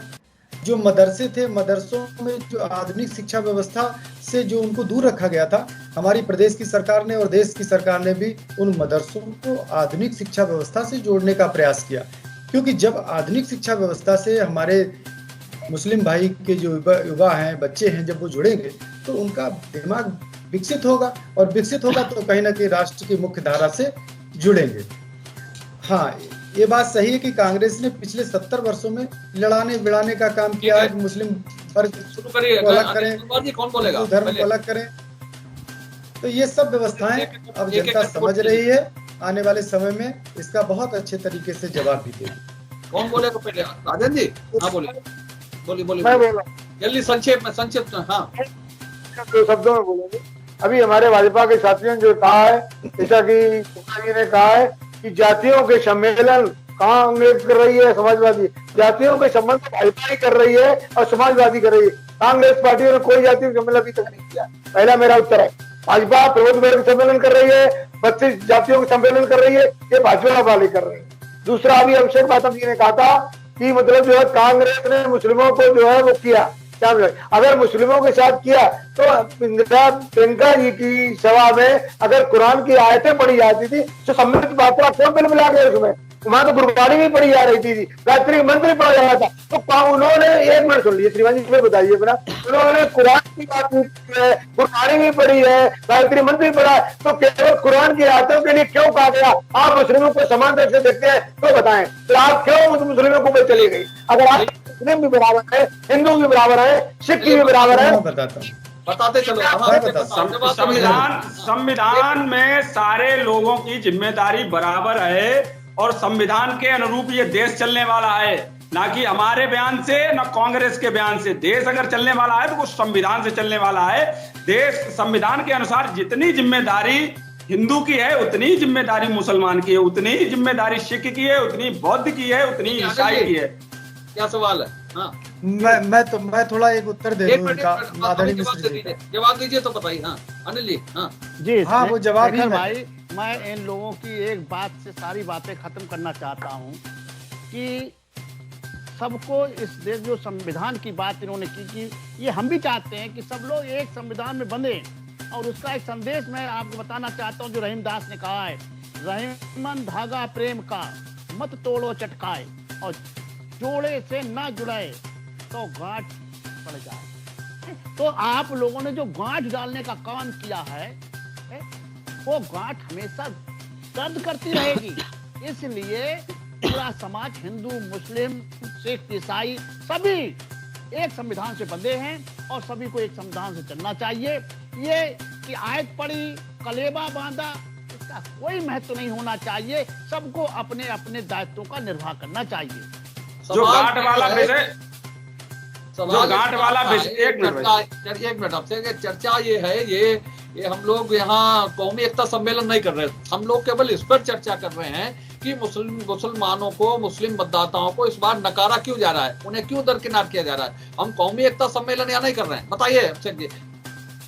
जो मदरसे थे, मदरसों में जो आधुनिक शिक्षा व्यवस्था से जो उनको दूर रखा गया था, हमारी प्रदेश की सरकार ने और देश की सरकार ने भी उन मदरसों को आधुनिक शिक्षा व्यवस्था से जोड़ने का प्रयास किया। क्योंकि जब आधुनिक शिक्षा व्यवस्था से हमारे मुस्लिम भाई के जो युवा हैं, बच्चे हैं, जब वो जुड़ेंगे तो उनका दिमाग विकसित होगा, और विकसित होगा तो कहीं ना कहीं राष्ट्र की मुख्य धारा से जुड़ेंगे। हाँ, ये बात सही है कि कांग्रेस ने पिछले 70 वर्षों में लड़ाने बिड़ाने का काम किया है। मुस्लिम वर्ग शुरू करिए, को अलग करें, जी कौन बोलेगा, हिंदू धर्म पहले। को अलग करें। तो ये सब व्यवस्थाएं अब जनता समझ रही है, आने वाले समय में इसका बहुत अच्छे तरीके से जवाब भी देगी। कौन बोलेगा पहले, राजन जी? हाँ बोलिए बोलिए मैं बोलिए, बोल रहा जल्दी संक्षेप में, संक्षिप्त में। हाँ हूँ, 2 शब्दों में बोलेंगे। अभी हमारे भाजपा के साथियों ने जो कहा है, जैसा कि जी ने कहा है कि जातियों के सम्मेलन कांग्रेस कर रही है, समाजवादी जातियों के संबंध भाजपा ही कर रही है और समाजवादी कर रही है। कांग्रेस पार्टी ने कोई जातीय सम्मेलन अभी तक नहीं किया। पहला मेरा उत्तर है। भाजपा प्रबुद्ध वर्ग सम्मेलन कर रही है, 32 जातियों के सम्मेलन कर रही है, ये भाजपा वाले कर रहे हैं। दूसरा, अभी अभिषेक बादल जी ने कहा था कि मतलब जो है कांग्रेस ने मुस्लिमों को जो है वो किया, क्या अगर मुस्लिमों के साथ किया तो इंदिरा प्रियंका जी की सभा में अगर कुरान की आयतें पढ़ी जाती थी तो सम्मिलित बात्रा क्यों बिल मिला गया उसमें? वहां तो गुरबानी भी पढ़ी जा रही थी, गायत्री मंत्र पढ़ा जा रहा था। तो उन्होंने, एक मिनट सुन लीजिए श्रीमान जी, में बताइए अपना, उन्होंने कुरान की बात की है, गुरबानी भी पढ़ी है, गायत्री मंत्र भी पढ़ा है, तो केवल कुरान की आयतों के लिए क्यों कहा गया आप मुस्लिमों को समान रूप से देखते हैं तो बताएं, तो आप क्यों मुस्लिमों को चली गई? अगर आप मुस्लिम भी बराबर है, हिंदू भी बराबर है, सिख भी बराबर है। मैं बताता हूँ, बताते चलो। संविधान में सारे लोगों की जिम्मेदारी बराबर है और संविधान के अनुरूप ये देश चलने वाला है, ना कि हमारे बयान से, ना कांग्रेस के बयान से। देश अगर चलने वाला है तो वो संविधान से चलने वाला है। देश संविधान के अनुसार जितनी जिम्मेदारी हिंदू की है उतनी जिम्मेदारी मुसलमान की है, उतनी जिम्मेदारी सिख की है, उतनी बौद्ध की है, उतनी ईसाई की है। क्या सवाल है? हाँ मैं थोड़ा एक उत्तर दे दूं इनका, आदरणीय मिश्र जी। जवाब दीजिए तो बताइए। हाँ अनिल जी। हाँ जी हाँ, वो जवाब ही शेखर है। भाई, मैं इन लोगों की एक बात से सारी बातें खत्म करना चाहता हूं कि सबको इस देश, जो संविधान की बात इन्होंने की कि ये हम भी चाहते हैं कि सब लोग एक संविधान में बंधे, और उसका एक संदेश मैं आपको बताना चाहता हूं जो रहीमदास ने कहा है, रहीमन धागा प्रेम का मत तोड़ो चटकाए, और जोड़े से ना जुड़ाए तो गांठ पड़ जाए। तो आप लोगों ने जो गांठ डालने का काम किया है, वो गांठ हमेशा दर्द करती रहेगी। इसलिए पूरा समाज, हिंदू, मुस्लिम, सिख, ईसाई, सभी एक संविधान से बंधे हैं और सभी को एक संविधान से चलना चाहिए। ये कि आयत पढ़ी, कलेबा बांधा, इसका कोई महत्व नहीं होना चाहिए। सबको अपने अपने दायित्वों का निर्वाह करना चाहिए। जो गांठ वाला विषय, जो गांठ वाला विषय, एक मिनट आपसे चर्चा ये है, ये हम लोग यहाँ कौमी एकता सम्मेलन नहीं कर रहे, हम लोग केवल इस पर चर्चा कर रहे हैं कि मुसलमानों को, मुस्लिम मतदाताओं को इस बार नकारा क्यों जा रहा है, उन्हें क्यों दरकिनार किया जा रहा है। हम कौमी एकता सम्मेलन यहाँ नहीं कर रहे हैं। बताइए अभिषेक जी।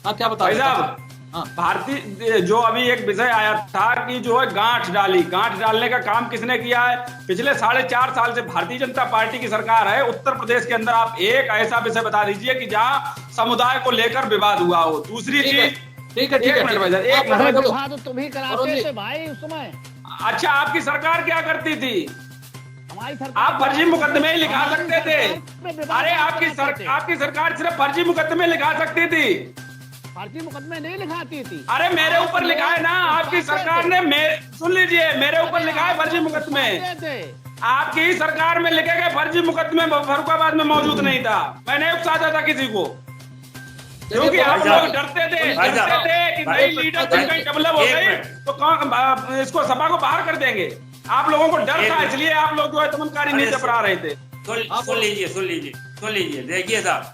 हाँ क्या बताइए? हाँ। भारतीय जो अभी एक विषय आया था कि जो है गांठ डाली, गांठ डालने का काम किसने किया है? पिछले 4.5 साल से भारतीय जनता पार्टी की सरकार है। उत्तर प्रदेश के अंदर आप एक ऐसा विषय बता दीजिए कि जहां समुदाय को लेकर विवाद हुआ हो। दूसरी चीज, ठीक है, एक मिनट तो तुम ही कराते थे भाई उस समय। अच्छा, आपकी सरकार क्या करती थी? हमारी सरकार, आप फर्जी मुकदमे ही लिखा सकते थे। अरे आपकी सरकार सिर्फ फर्जी मुकदमे लिखा सकती थी, फर्जी मुकदमे नहीं लिखाती थी। अरे मेरे ऊपर लिखा है ना आपकी सरकार ने, सुन लीजिए, मेरे ऊपर लिखा है फर्जी मुकदमे। आपकी सरकार में लिखे गए फर्जी मुकदमे फर्रुखाबाद में मौजूद नहीं था। मैंने उकसाया था किसी को, क्योंकि आप लोग डरते थे कि नई लीडरशिप कहीं डेवलप हो गई तो इसको सभा को बाहर कर देंगे। आप लोगों को डर था, इसलिए आप लोग जो है दमनकारी नीति अपना रहे थे। सुन लीजिए। देखिए साहब,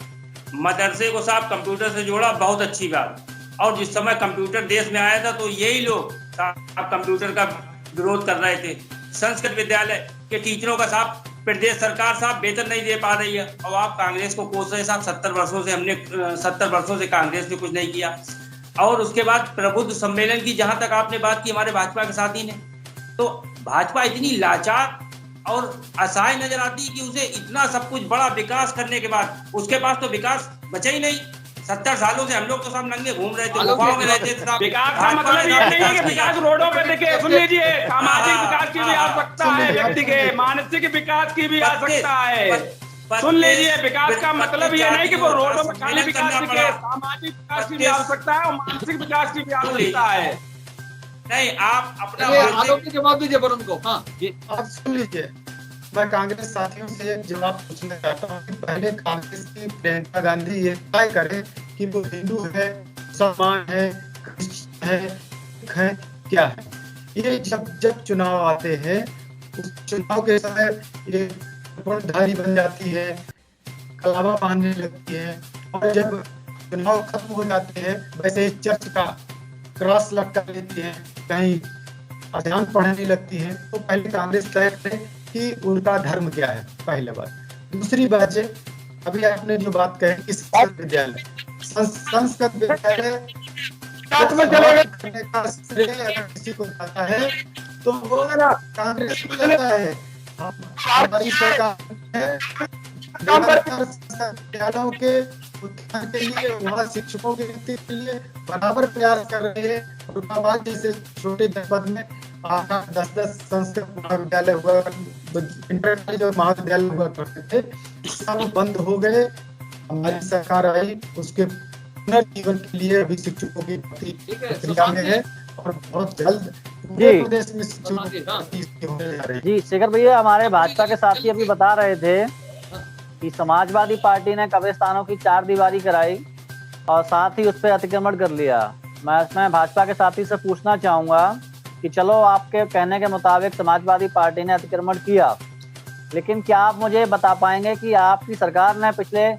मदरसे को साहब कंप्यूटर से जोड़ा, बहुत अच्छी बात। और जिस समय कंप्यूटर देश में आया था तो यही लोग साहब कंप्यूटर का विरोध कर रहे थे। संस्कृत विद्यालय के टीचरों का साहब प्रदेश सरकार साहब वेतन नहीं दे पा रही है, और आप कांग्रेस को कोस रहे साहब। 70 वर्षों से कांग्रेस ने कुछ नहीं किया। और उसके बाद प्रबुद्ध सम्मेलन की जहां तक आपने बात की हमारे भाजपा के साथी ने, तो भाजपा इतनी लाचार और असहाय नजर आती कि उसे इतना सब कुछ बड़ा विकास करने के बाद उसके पास तो विकास बचा ही नहीं। 70 सालों से हम लोग तो सब नंगे घूम रहे थे, गुफाओं में रहते थे। विकास का मतलब ये नहीं है कि विकास रोडों पे दिखे। सुन लीजिए, सामाजिक विकास की भी आवश्यकता है, व्यक्ति के मानसिक विकास की भी आवश्यकता है। सुन लीजिए, विकास का मतलब ये नहीं कि वो रोडों में खाली विकास दिखे, सामाजिक विकास की भी आवश्यकता है और मानसिक विकास की भी आवश्यकता है। नहीं, आप अपना चलिए, आलोक जी जवाब दीजिए वरुण को। हाँ, आप सुन लीजिए, मैं कांग्रेस साथियों से एक जवाब पूछना चाहता हूँ कि पहले कांग्रेस की प्रियंका गांधी ये तय करे कि वो हिंदू है, मुसलमान है, क्रिश्चियन है, सिख है, क्या है। ये जब चुनाव आते हैं, उस चुनाव के समय ये धारी बन जाती है, कलावा बांधने लगती है, और जब चुनाव खत्म हो जाते हैं वैसे ही चर्च का क्रॉस लटका लेती है, कहीं अजान पढ़ने लगती है। तो पहले कांग्रेस तय करे कि उनका धर्म क्या है, पहले बात। दूसरी बात है, अभी आपने जो बात कही कि संस्कृत विद्यालय करने का श्रेय अगर किसी को जाता है तो वो कांग्रेस को जाता है। हमारी सरकार है विद्यालयों के उत्थान के लिए, वहाँ शिक्षकों की नियुक्ति के लिए बराबर प्रयास कर रहे हैं। औरंगाबाद जैसे छोटे जनपद में 8-10 संस्कृत महाविद्यालय हुआ, इंटरनेशनल जो महाविद्यालय हुआ करते थे, सब बंद हो गए। हमारी सरकार आई, उसके पुनर्जीवन के लिए अभी शिक्षकों की प्रक्रिया में है और बहुत जल्द पूरे प्रदेश में शिक्षकों की भर्ती होने जा रही है। जी शेखर भैया, हमारे भाजपा के साथी अभी बता रहे थे कि समाजवादी पार्टी ने कब्रिस्तानों की 4 दीवारी कराई और साथ ही उस पर अतिक्रमण कर लिया। मैं इसमें भाजपा के साथी से पूछना चाहूंगा कि चलो आपके कहने के मुताबिक समाजवादी पार्टी ने अतिक्रमण किया, लेकिन क्या आप मुझे बता पाएंगे कि आपकी सरकार ने पिछले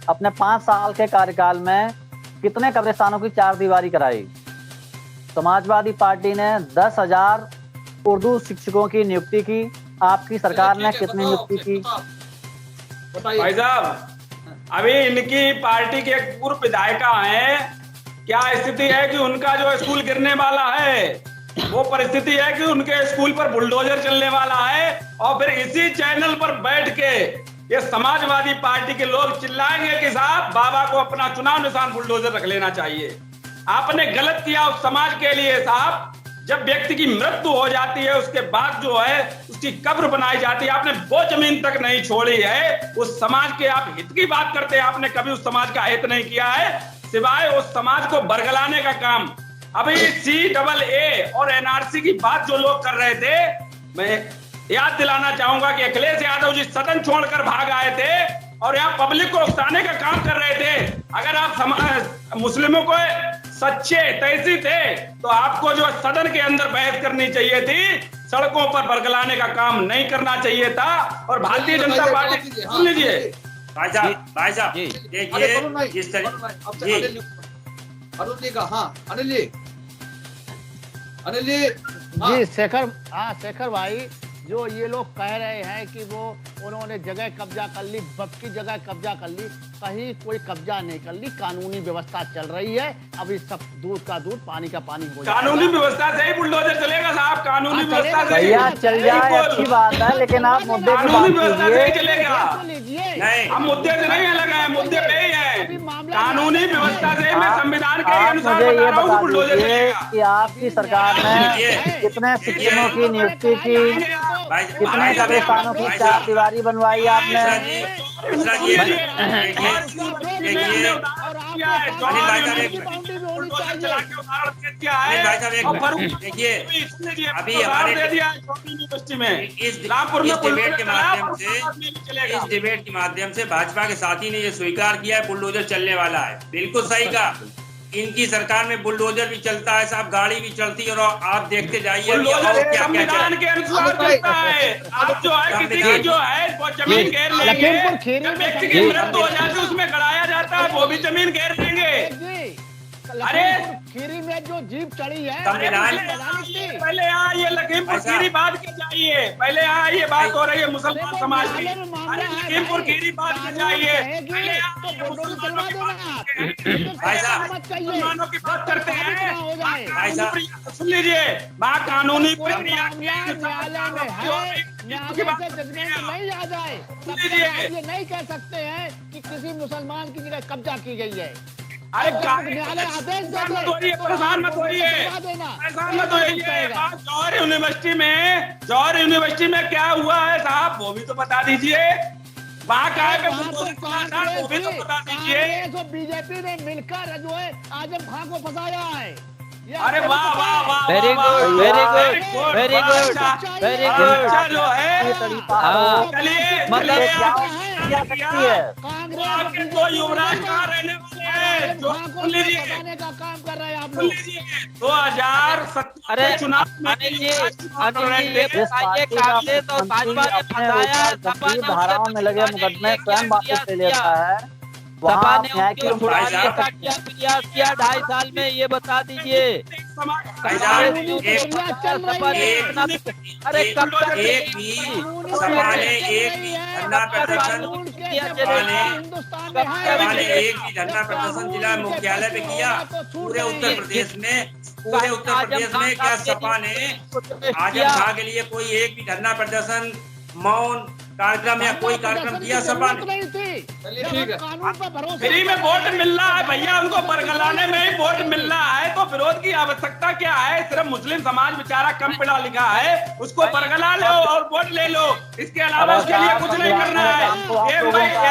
अपने 5 साल के कार्यकाल में कितने कब्रिस्तानों की 4 दीवारी कराई? समाजवादी पार्टी ने 10,000 उर्दू शिक्षकों की नियुक्ति की, आपकी सरकार ने कितनी नियुक्ति की? भाई साहब, अभी इनकी पार्टी के एक पूर्व विधायिका हैं, क्या स्थिति है कि उनका जो स्कूल गिरने वाला है वो परिस्थिति है कि उनके स्कूल पर बुलडोजर चलने वाला है, और फिर इसी चैनल पर बैठ के ये समाजवादी पार्टी के लोग चिल्लाएंगे कि साहब बाबा को अपना चुनाव निशान बुलडोजर रख लेना चाहिए। आपने गलत किया उस समाज के लिए साहब। जब व्यक्ति की मृत्यु हो जाती है उसके बाद जो है उसकी कब्र बनाई जाती है, आपने वो जमीन तक नहीं छोड़ी है। उस समाज के आप हित की बात करते हैं, आपने कभी उस समाज का हित नहीं किया है, सिवाय उस समाज को बरगलाने का काम। अभी CAA और NRC की बात जो लोग कर रहे थे, मैं याद दिलाना चाहूंगा कि अखिलेश यादव जी सदन छोड़कर भाग आए थे और यहाँ पब्लिक को उकसाने का काम कर रहे थे। अगर आप मुस्लिमों को सच्चे तैसी थे तो आपको जो सदन के अंदर बहस करनी चाहिए थी, सड़कों पर बरगलाने का काम नहीं करना चाहिए था। और भारतीय जनता पार्टी, सुन लीजिए भाई साहब देखिए जिस तरह अरुण जी का, हाँ अनिल जी जी शेखर भाई, जो ये लोग कह रहे हैं कि वो उन्होंने जगह कब्जा कर ली, बब की जगह कब्जा कर ली, कहीं कोई कब्जा नहीं कर ली, कानूनी व्यवस्था चल रही है। अभी सब दूध का दूध पानी का पानी हो जाएगा। कानूनी व्यवस्था से ही बुलडोजर चलेगा साहब, कानूनी व्यवस्था से भैया चल जाए अच्छी बात है, लेकिन आप मुद्दे की कानूनी बात व्यवस्था से ही कीजिए। चलेगा। नहीं, हम मुद्दे से नहीं लगे हैं, मुद्दे पे ही है। कानूनी व्यवस्था से मैं संविधान के अनुसार मुझे बता ये रहा हूँ बता बुलडोजर दीजिए चलेगा। कि आपकी सरकार ने कितने शिक्षकों की नियुक्ति की, कितने कब्रिस्तानों की 4 दीवारी बनवाई आपने? देखिए अभी हमारे यूनिवर्सिटी में इस डिबेट के माध्यम से भाजपा के साथी ने ये स्वीकार किया है बुलडोजर चलने वाला है। बिल्कुल सही कहा, इनकी सरकार में बुलडोजर भी चलता है साहब, गाड़ी भी चलती है, और आप देखते जाइए संविधान के अनुसार चलता है। आप जो है किसी की जो है वो जमीन घेर लेंगे, व्यक्ति की मृत्यु हो जाती है उसमें गड़ाया जाता है, वो भी जमीन घेर देंगे। अरे खीरी में जो जीप चढ़ी है, पहले यहाँ ये लखीमपुर खीरी बात के जाइए, पहले यहाँ ये बात हो रही है मुसलमान समाज की, अरे लखीमपुर खीरी बात के जाइए, मुसलमानों की बात करते हैं। सुन लीजिए, बात कानूनी प्रक्रिया नहीं आ जाए, ये नहीं कह सकते हैं कि किसी मुसलमान की जगह कब्जा की गई है। अरे न्यायालय आदेश परेशान मत होइए, परेशान मत होइए। जौहर यूनिवर्सिटी में क्या हुआ है साहब, वो भी तो बता दीजिए। वहाँ का वो भी तो बता दीजिए। बीजेपी ने मिलकर जो है आजम खां को फंसाया है, अरे वाह वाह वाह वेरी वाह, गुड, वाह, वेरी वाह, गुड, वेरी बड़ा गुड, अच्छा, वेरी बड़ा गुड। अच्छा जो है हाँ, चलिए मतलब चलिए क्या आप- क्या सकती है? वो आपके दो युवराज कहाँ रहने वाले हैं जो सुन लीजिए बताने का काम कर रहे हैं आप सुन लोग। लीजिए 2017 अरे के चुनाव में अनिल जी, युवराज चुनाव अनिल लड़ जी, रहे ये थे। जिस बताइए पार्टी का कांग्रेस और मुख्यमंत्री भाजपा ने अपने फंसाया, ऊपर सपा गंभीर ने धाराओं उनके में लगे छुड़ाने के मुकदमे लिए स्वयं क्या वापस ले किया? लेता है, वहाँ सपा आप ने न्याय उनके की छुड़ाने साहब, का क्या प्रयास किया 2.5 साल में, ये बता दीजिए। समाज भाईजान, कांग्रेस ने उनको एक- फंसाया, चल रही सपा ने है। इतना अरे एक- कब तक एक भी सपा ने एक भी धरना प्रदर्शन सपा ने हिंदुस्तान में है। सपा ने एक भी धरना प्रदर्शन जिला मुख्यालय पे किया पूरे उत्तर प्रदेश में? पूरे उत्तर प्रदेश में क्या सपा ने आजम खां के लिए कोई एक भी धरना प्रदर्शन, मौन कार्यक्रम या कोई कार्यक्रम किया सपा ने? नहीं थी। चलिए ठीक है। कानून पर भरोसा फ्री में वोट मिल रहा है भैया, उनको बरगलाने में ही वोट मिल रहा है, तो विरोध की आवश्यकता क्या है? सिर्फ मुस्लिम समाज बेचारा कम पढ़ा लिखा है, उसको बरगला लो और वोट ले लो, इसके अलावा उसके लिए कुछ नहीं करना है।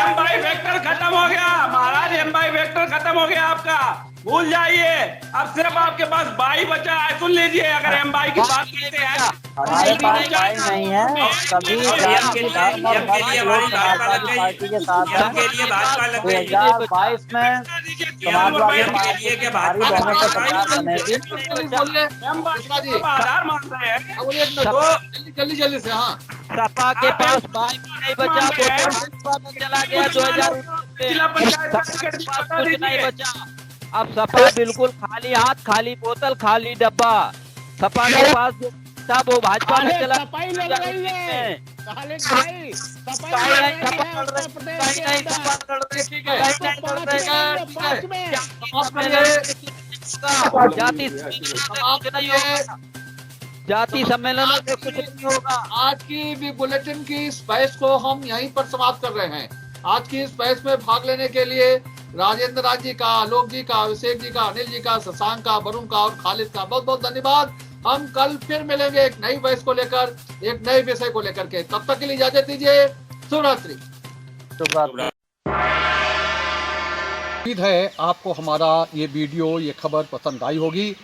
एम बाई वेक्टर खत्म हो गया महाराज, एम बाई वेक्टर खत्म हो गया आपका, भूल जाइए। अब सिर्फ आपके पास बाई बचा है। सुन लीजिए, अगर एम बाई की बात करते हैं हमारे पास भाई नहीं है, सभी जाति धर्म और वर्ग लोग समाजवादी पार्टी के साथ हैं। के लिए भाजपा लग गई 2022 में समाजवादी पार्टी के भारी बहुमत से सरकार बनेगी। बोलिए एम बाई कृष्णा जी, को आधार मान रहे हैं। अब बोलिए एक मिनट, जल्दी जल्दी से। हाँ, सपा के पास भाई भी नहीं बचा, सपा में चला गया 2019 जिला में, पंचायत सपा का के पास बता कुछ दीजिए। नहीं बचा। अब सपा बिल्कुल खाली हाथ, खाली बोतल, खाली डब्बा। सपा के पास जो था वो भाजपा में चला सफाई लग रही है। खालिद भाई, सफाई लग कहीं रही है उत्तर प्रदेश के अंदर। ठीक है, पाँच में जाति जाति सम्मेलन से कुछ नहीं होगा। आज की भी बुलेटिन की इस बहस को हम यहीं पर समाप्त कर रहे हैं। आज की इस बहस में भाग लेने के लिए राजेंद्र राज जी का, आलोक जी का, अभिषेक जी का, अनिल जी का, शशांक का, वरुण का और खालिद का बहुत बहुत धन्यवाद। हम कल फिर मिलेंगे एक नई बहस को लेकर, एक नए विषय को लेकर के। तब तक के लिए इजाजत दीजिए। शुभ रात्रि। शुभ रात्रि। उम्मीद है आपको हमारा ये वीडियो, ये खबर पसंद आई होगी।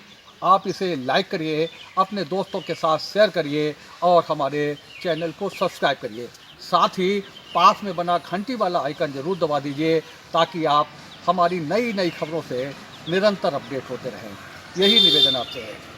आप इसे लाइक करिए, अपने दोस्तों के साथ शेयर करिए और हमारे चैनल को सब्सक्राइब करिए। साथ ही पास में बना घंटी वाला आइकन जरूर दबा दीजिए ताकि आप हमारी नई नई खबरों से निरंतर अपडेट होते रहें। यही निवेदन आपसे है।